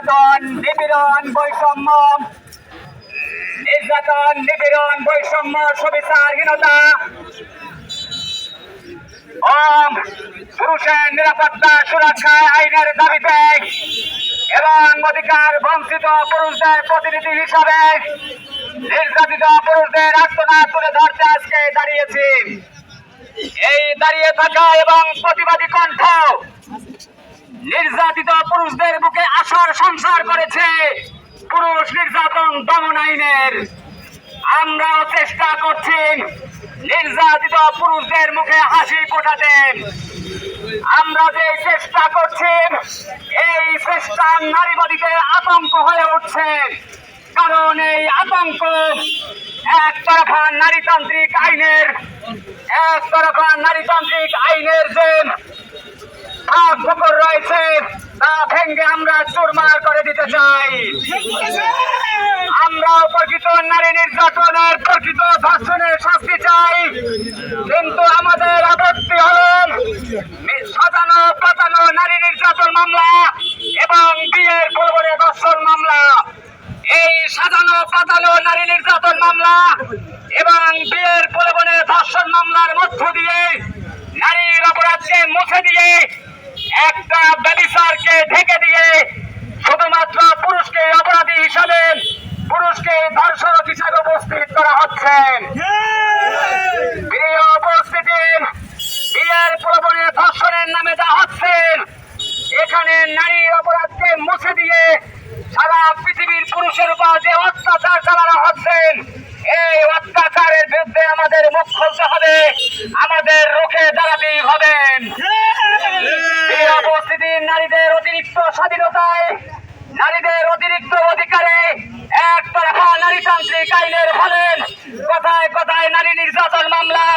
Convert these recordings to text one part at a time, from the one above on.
নির্যাতন নিপীড়ন বৈষম্য নির্যাতন নিপীড়ন বৈষম্য সুবিচারহীনতা ও পুরুষের নিরাপত্তা সুরক্ষা আইনের দাবিতে এবং অধিকার বঞ্চিত পুরুষদের প্রতিনিধি হিসাবে নির্যাতিত পুরুষদের আর্তনাদ তুলে ধরতে আজকে দাঁড়িয়েছি। এই দাঁড়িয়ে থাকা এবং প্রতিবাদী কণ্ঠ নির্যাতিত পুরুষদের বুকে আশার সংসার করেছে পুরুষ নির্যাতন দমন আইনের। আমরাও চেষ্টা করছি নির্যাতিত পুরুষদের মুখে হাসি ফোটাতে। আমরা যে চেষ্টা করছি এই চেষ্টা নারীবাদীদের আতঙ্ক হয়ে উঠছে, কারণ এই আতঙ্ক একতরফা নারীতান্ত্রিক আইনের যে খবর রয়েছে তা ভেঙে আমরা চুরমার করে দিতে চাই। আমরা প্রকৃত নারী নির্যাতনের প্রকৃত ধর্ষণের শাস্তি চাই, কিন্তু আমাদের আপত্তি হল সাজানো পাতানো নারী নির্যাতন মামলা এবং বিয়ের পূর্বে ধর্ষণ মামলা। এই সাজানো পাতানো নারী নির্যাতন মামলা এবং বিয়ের পূর্বে ধর্ষণ মামলার মধ্য দিয়ে নারীর অপরাধকে মুছে দিয়ে একটা ব্যভিচারকে ঢেকে দিয়ে শুধুমাত্র পুরুষকে অপরাধী হিসাবে, পুরুষকে ধর্ষক হিসাবে উপস্থিত করা হচ্ছে। প্রিয় উপস্থিতি, বিয়ের প্রলোভনে ধর্ষণের নামে যা হচ্ছে, এখানে নারীর অপরাধকে মুছে দিয়ে সারা পৃথিবীর পুরুষের উপর যে অত্যাচার চালানো হচ্ছে, এই অত্যাচারের বিরুদ্ধে আমাদের মুখ খুলতে হবে, আমাদের রুখে দাঁড়াতেই হবে। উপস্থিতি, নারীদের অতিরিক্ত স্বাধীনতায়, নারীদের অতিরিক্ত অধিকারে একতরফা নারীতান্ত্রিক আইনের ফলে কথায় কথায় নারী নির্যাতন মামলা,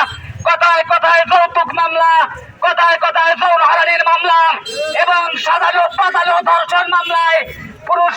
কথায় কথায় যৌতুক মামলা, কথায় কথায় যৌন হয়রানির মামলা এবং সাজানো পাতানো ধর্ষণ মামলায় পুরুষ